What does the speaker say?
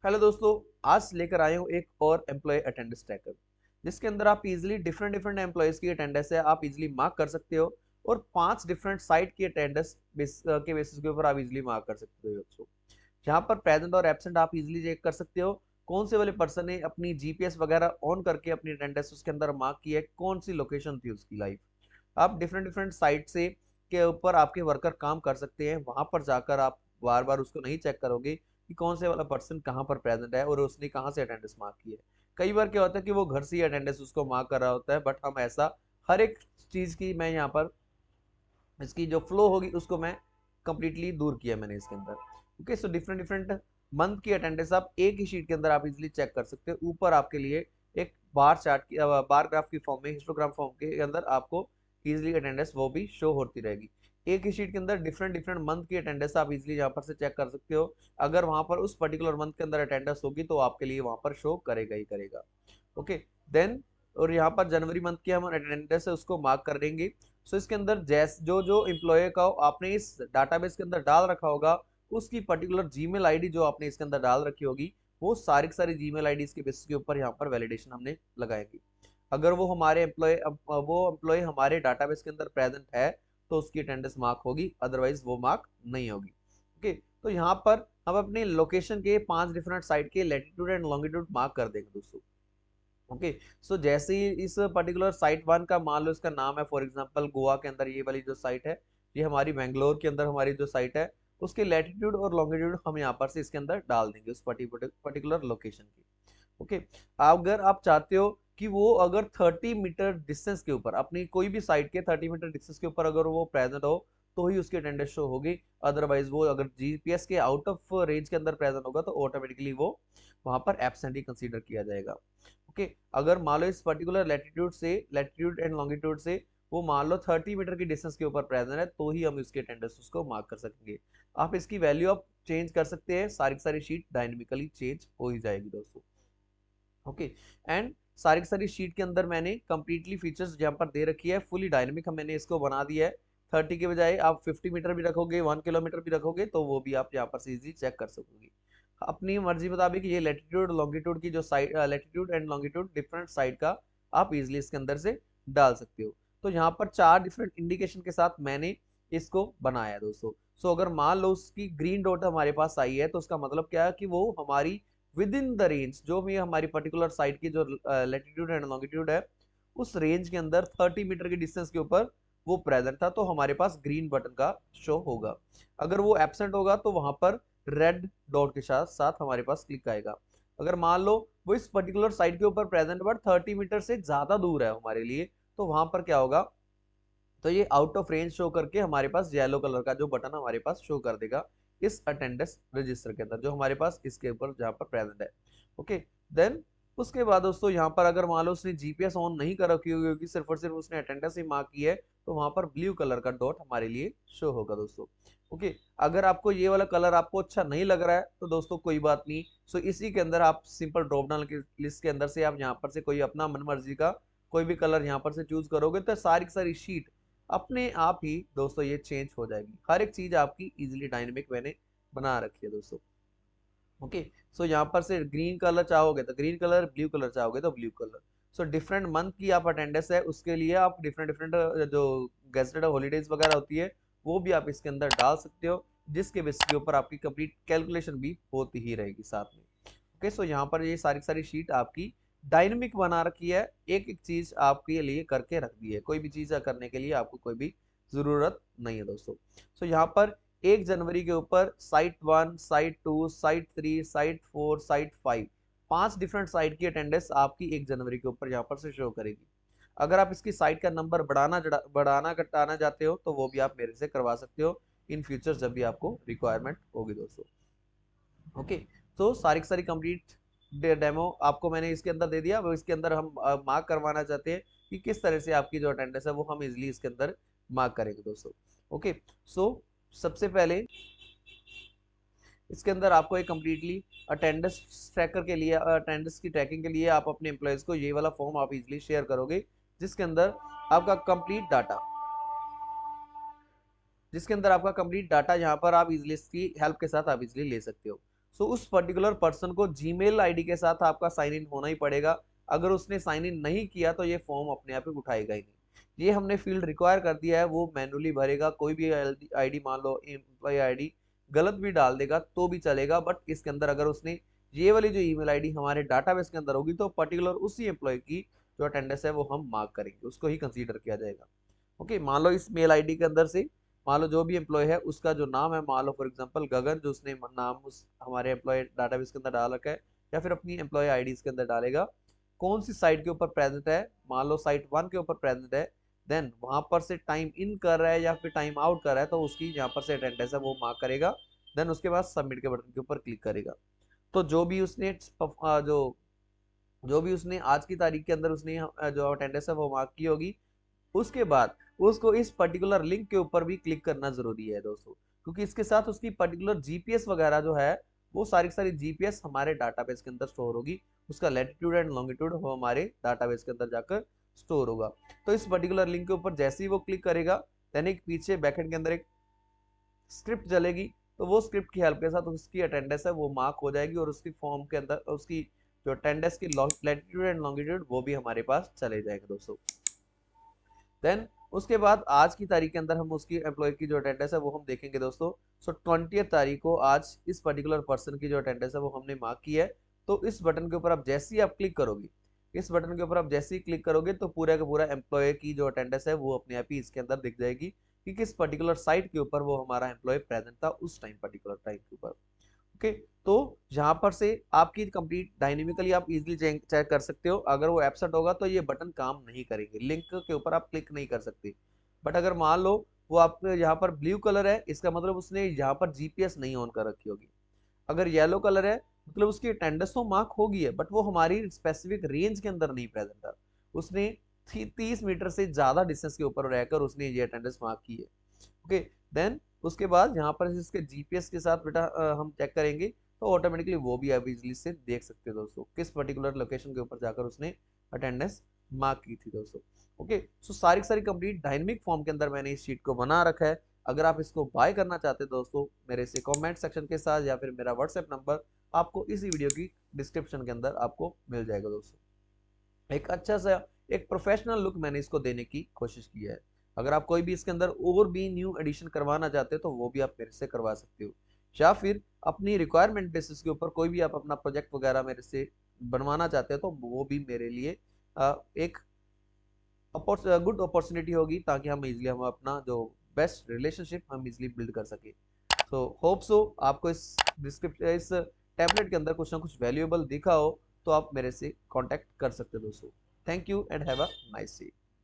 Hello दोस्तों, आज लेकर आए हूँ एक और एम्प्लॉय अटेंडेंस ट्रैकर जिसके अंदर आप इजीली डिफरेंट डिफरेंट एम्प्लॉयज की अटेंडेंस है आप इजीली मार्क कर सकते हो। और 5 डिफरेंट साइट की अटेंडेंस के बेसिस के ऊपर आप इजीली मार्क कर सकते हो दोस्तों। यहाँ पर प्रेजेंट और एब्सेंट आप इजीली चेक कर सकते हो। कौन से वाले पर्सन ने अपनी जीपीएस वगैरह ऑन करके अपनी अटेंडेंस उसके अंदर मार्क की है, कौन सी लोकेशन थी उसकी लाइव। आप डिफरेंट डिफरेंट साइट से के ऊपर आपके वर्कर काम कर सकते हैं। वहां पर जाकर आप बार बार उसको नहीं चेक करोगे कि कौन से वाला पर्सन कहाँ पर प्रेजेंट है और उसने कहाँ से अटेंडेंस मार्क की है। कई बार क्या होता है कि वो घर से ही अटेंडेंस उसको मार्क कर रहा होता है, बट हम ऐसा हर एक चीज की मैं यहाँ पर इसकी जो फ्लो होगी उसको मैं कंप्लीटली दूर किया मैंने इसके अंदर। Okay, so different different month की अटेंडेंस आप एक ही शीट के अंदर आप इजीली चेक कर सकते हो। ऊपर आपके लिए एक बार चार्ट की बार ग्राफ की फॉर्म में हिस्टोग्राम फॉर्म के अंदर आपको इजीली अटेंडेंस वो भी शो होती रहेगी। एक ही शीट के अंदर डिफरेंट डिफरेंट मंथ की अटेंडेंस आप इजीली यहाँ पर से चेक कर सकते हो। अगर वहां पर उस पर्टिकुलर मंथ के अंदर अटेंडेंस होगी तो आपके लिए वहां पर शो करेगा ही करेगा। ओके, देन और यहाँ पर जनवरी मंथ की हम अटेंडेंस है उसको मार्क कर देंगे। सो इसके अंदर जैस जो जो एम्प्लॉय का आपने इस डाटाबेस के अंदर डाल रखा होगा उसकी पर्टिकुलर जीमेल आईडी जो आपने इसके अंदर डाल रखी होगी वो सारी की सारी जीमेल आईडी के बेसिस के ऊपर यहाँ पर वैलिडेशन हमने लगाएंगे। अगर वो हमारे एम्प्लॉय हमारे डाटाबेस के अंदर प्रेजेंट है तो उसकी अटेंडेंस मार्क होगी, अदरवाइज वो मार्क नहीं होगी। ओके, तो यहाँ पर हम अपने लोकेशन के 5 डिफरेंट साइट के लैटिट्यूड एंड लॉन्गिट्यूड मार्क कर देंगे दोस्तों। ओके, सो जैसे ही इस पर्टिकुलर साइट वन का मान लो इसका नाम है फॉर एग्जांपल गोवा के अंदर ये वाली जो साइट है, ये हमारी बेंगलोर के अंदर हमारी जो साइट है उसके लैटिट्यूड और लॉन्गिट्यूड हम यहाँ पर से इसके अंदर डाल देंगे उस पर्टिकुलर लोकेशन की। ओके, अगर आप चाहते हो कि वो अगर 30 मीटर डिस्टेंस के ऊपर अपनी कोई भी साइट के 30 मीटर डिस्टेंस के ऊपर अगर वो प्रेजेंट हो तो ही उसकी अटेंडेंस शो होगी। अदरवाइज वो अगर जीपीएस के आउट ऑफ रेंज के अंदर प्रेजेंट होगा तो ऑटोमेटिकली वो वहां पर एब्सेंट ही कंसीडर किया जाएगा। ओके, अगर मान लो इस पर्टिकुलर लैटिट्यूड एंड लॉन्गिट्यूड से वो मान लो 30 मीटर की डिस्टेंस के ऊपर प्रेजेंट है तो ही हम इसके अटेंडेंस उसको मार्क कर सकेंगे। आप इसकी वैल्यू आप चेंज कर सकते हैं, सारी की सारी शीट डायनेमिकली चेंज हो ही जाएगी दोस्तों। ओके, एंड सारी की सारी शीट के अंदर मैंने कंप्लीटली फीचर्स यहाँ पर दे रखी है, फुली डायनेमिक मैंने इसको बना दिया है। 30 के बजाय आप 50 मीटर भी रखोगे, 1 किलोमीटर भी रखोगे तो वो भी आप यहाँ पर से इजी चेक कर सकोगे अपनी मर्जी मुताबिक। ये लेटीट्यूड लॉन्गिट्यूड की जो side latitude and longitude different side का आप इजिली इसके अंदर से डाल सकते हो। तो यहाँ पर 4 डिफरेंट इंडिकेशन के साथ मैंने इसको बनाया है दोस्तों। सो अगर मान लो उसकी ग्रीन डॉट हमारे पास आई है तो उसका मतलब क्या है कि वो हमारी विद इन द रेंज जो भी हमारी पर्टिकुलर साइड की जो लेटीट्यूड एंड लॉन्गिट्यूड है उस रेंज के अंदर 30 मीटर की डिस्टेंस के ऊपर वो प्रेजेंट था तो हमारे पास ग्रीन बटन का शो होगा। अगर वो एबसेंट होगा तो वहां पर रेड डॉट के साथ साथ हमारे पास क्लिक आएगा। अगर मान लो वो इस पर्टिकुलर साइड के ऊपर प्रेजेंट बट 30 मीटर से ज्यादा दूर है हमारे लिए तो वहां पर क्या होगा, तो ये आउट ऑफ रेंज शो करके हमारे पास येलो कलर का जो बटन हमारे पास शो कर देगा इस अटेंडेंस रजिस्टर के अंदर जो हमारे पास इसके ऊपर जहां पर प्रेजेंट है। ओके, देन उसके बाद दोस्तों यहाँ पर अगर मान लो उसने जीपीएस ऑन नहीं कर रखी होगी क्योंकि सिर्फ और सिर्फ उसने अटेंडेंस ही मार्क की है तो वहां पर ब्लू कलर का डॉट हमारे लिए शो होगा दोस्तों। ओके, अगर आपको ये वाला कलर आपको अच्छा नहीं लग रहा है तो दोस्तों कोई बात नहीं। सो इसी के अंदर आप सिंपल ड्रॉप डाउन की लिस्ट के अंदर से आप यहाँ पर से कोई अपना मन मर्जी का कोई भी कलर यहाँ पर से चूज करोगे तो सारी की सारी शीट अपने आप ही दोस्तों ये चेंज हो जाएगी। हर एक चीज आपकी इजीली डायनेमिक मैंने बना रखी है दोस्तों। ओके, सो यहाँ पर से ग्रीन कलर चाहोगे तो ग्रीन कलर, ब्लू कलर चाहोगे तो blue colour. So different month की आप अटेंडेंस है उसके लिए आप डिफरेंट डिफरेंट जो गेस्टेड हॉलीडेज वगैरह होती है वो भी आप इसके अंदर डाल सकते हो, जिसके बेस के ऊपर आपकी कंप्लीट कैलकुलेशन भी होती ही रहेगी साथ में। ओके, सो यहाँ पर ये सारी सारी शीट आपकी डायनेमिक बना रखी है, एक एक चीज आपके लिए करके रख दी है, कोई भी चीज करने के लिए आपको कोई भी जरूरत नहीं है दोस्तों। सो यहाँ पर 1 जनवरी के ऊपर site 1, site 2, site 3, site 4, site 5 5 different site की अटेंडेंस आपकी 1 जनवरी के ऊपर यहाँ पर से शो करेगी। अगर आप इसकी साइट का नंबर बढ़ाना घटाना चाहते हो तो वो भी आप मेरे से करवा सकते हो इन फ्यूचर जब भी आपको रिक्वायरमेंट होगी दोस्तों। ओके, तो सारी की सारी कंप्लीट डेमो आपको मैंने इसके अंदर दे दिया। वो इसके अंदर हम मार्क करवाना चाहते हैं कि किस तरह से आपकी जो अटेंडेंस है वो हम इजिली इसके अंदर मार्क करेंगे दोस्तों। ओके, सो सबसे पहले इसके अंदर आपको एक कंप्लीटली अटेंडेंस ट्रैकर के लिए अटेंडेंस की ट्रैकिंग के लिए आप अपने एम्प्लॉयज को ये वाला फॉर्म आप इजिली शेयर करोगे जिसके अंदर आपका कंप्लीट डाटा जिसके अंदर आपका कंप्लीट डाटा यहाँ पर आप इजिली इसकी हेल्प के साथ आप इजिली ले सकते हो। सो उस पर्टिकुलर पर्सन को जीमेल आईडी के साथ आपका साइन इन होना ही पड़ेगा। अगर उसने साइन इन नहीं किया तो ये फॉर्म अपने आप ही उठाएगा ही नहीं। ये हमने फील्ड रिक्वायर कर दिया है, वो मैनुअली भरेगा। कोई भी आईडी, मान लो एम्प्लॉय आईडी गलत भी डाल देगा तो भी चलेगा, बट इसके अंदर अगर उसने ये वाली जो ईमेल आईडी हमारे डाटाबेस के अंदर होगी तो पर्टिकुलर उसी एम्प्लॉय की जो अटेंडेंस है वो हम मार्क करेंगे, उसको ही कंसीडर किया जाएगा। ओके, मान लो इस मेल आईडी के अंदर से, मान लो जो भी एम्प्लॉय है उसका जो नाम है, मान लो फॉर एग्जांपल गगन, जो उसने नाम उस हमारे एम्प्लॉय डाटाबेस के अंदर डाल रखा है, या फिर अपनी एम्प्लॉय आईडी के अंदर डालेगा, कौन सी साइट के ऊपर प्रेजेंट है, मान लो साइट 1 के ऊपर प्रेजेंट है, देन वहां पर से टाइम इन कर रहा है या फिर टाइम आउट कर रहा है तो उसकी यहाँ पर से अटेंडेंस है वो मार्क करेगा। देन उसके बाद सबमिट के बटन के ऊपर क्लिक करेगा। तो जो भी उसने आज की तारीख के अंदर उसने जो अटेंडेंस है वो मार्क की होगी, उसके बाद उसको इस पर्टिकुलर लिंक के ऊपर भी क्लिक करना जरूरी है दोस्तों, क्योंकि इसके साथ उसकी पर्टिकुलर जीपीएस वगैरह जो है वो सारी सारी जीपीएस हमारे डाटाबेस के अंदर स्टोर होगी। उसका लैटिट्यूड एंड लॉन्गिट्यूड वो हमारे डाटाबेस के अंदर जाकर स्टोर होगा। तो इस पर्टिकुलर लिंक के ऊपर जैसे ही वो क्लिक करेगा, देन एक पीछे बैकएंड के अंदर एक स्क्रिप्ट चलेगी, तो वो स्क्रिप्ट की हेल्प के साथ उसकी अटेंडेंस है वो मार्क हो जाएगी और उसकी फॉर्म के अंदर उसकी जो अटेंडेंस की लैटिट्यूड एंड लॉन्गिट्यूड वो भी हमारे पास चले जाएंगे दोस्तों। देन उसके बाद आज की तारीख के अंदर हम उसकी एम्प्लॉय की जो अटेंडेंस है वो हम देखेंगे दोस्तों। सो 20 तारीख को आज इस पर्टिकुलर पर्सन की जो अटेंडेंस है वो हमने मार्क की है। तो इस बटन के ऊपर आप जैसे ही आप क्लिक करोगे, इस बटन के ऊपर आप जैसे ही क्लिक करोगे तो पूरा का पूरा एम्प्लॉय की जो अटेंडेंस है वो अपने आप ही इसके अंदर दिख जाएगी कि किस पर्टिकुलर साइट के ऊपर वो हमारा एम्प्लॉय प्रेजेंट था उस टाइम, पर्टिकुलर टाइम के ऊपर। ओके, तो यहाँ पर से आपकी कंप्लीट डायनेमिकली आप इजीली चेक कर सकते हो। अगर वो एब्सेंट होगा तो ये बटन काम नहीं करेंगे, लिंक के ऊपर आप क्लिक नहीं कर सकते। बट अगर मान लो वो आपके यहाँ पर ब्लू कलर है, इसका मतलब उसने यहाँ पर जीपीएस नहीं ऑन कर रखी होगी। अगर येलो कलर है मतलब उसकी अटेंडेंस तो मार्क होगी है, बट वो हमारी स्पेसिफिक रेंज के अंदर नहीं प्रेजेंट था। उसने 30 मीटर से ज्यादा डिस्टेंस के ऊपर रहकर उसने ये अटेंडेंस मार्क की है। ओके, देन उसके बाद यहाँ पर इसके जीपीएस के साथ बेटा हम चेक करेंगे तो ऑटोमेटिकली वो भी आप इजीली से देख सकते हो दोस्तों किस पर्टिकुलर लोकेशन के ऊपर जाकर उसने अटेंडेंस मार्क की थी दोस्तों। ओके, सो सारी की सारी कंप्लीट डायनेमिक फॉर्म के अंदर मैंने इस शीट को बना रखा है। अगर आप इसको बाय करना चाहते हैं दोस्तों, मेरे से कमेंट सेक्शन के साथ या फिर मेरा व्हाट्सएप नंबर आपको इसी वीडियो की डिस्क्रिप्शन के अंदर आपको मिल जाएगा दोस्तों। एक अच्छा सा एक प्रोफेशनल लुक मैंने इसको देने की कोशिश की है। अगर आप कोई भी इसके अंदर और भी न्यू एडिशन करवाना चाहते हो तो वो भी आप मेरे से करवा सकते हो, या फिर अपनी रिक्वायरमेंट बेसिस के ऊपर कोई भी आप अपना प्रोजेक्ट वगैरह मेरे से बनवाना चाहते हो तो वो भी मेरे लिए एक गुड अपॉर्चुनिटी होगी, ताकि हम इजीली हम अपना जो बेस्ट रिलेशनशिप हम इजीली बिल्ड कर सके। सो होप सो आपको इस डिस्क्रिप्शन इस टैबलेट के अंदर कुछ ना कुछ वैल्यूएबल दिखा हो तो आप मेरे से कांटेक्ट कर सकते हो दोस्तों। Thank you and have a nice day.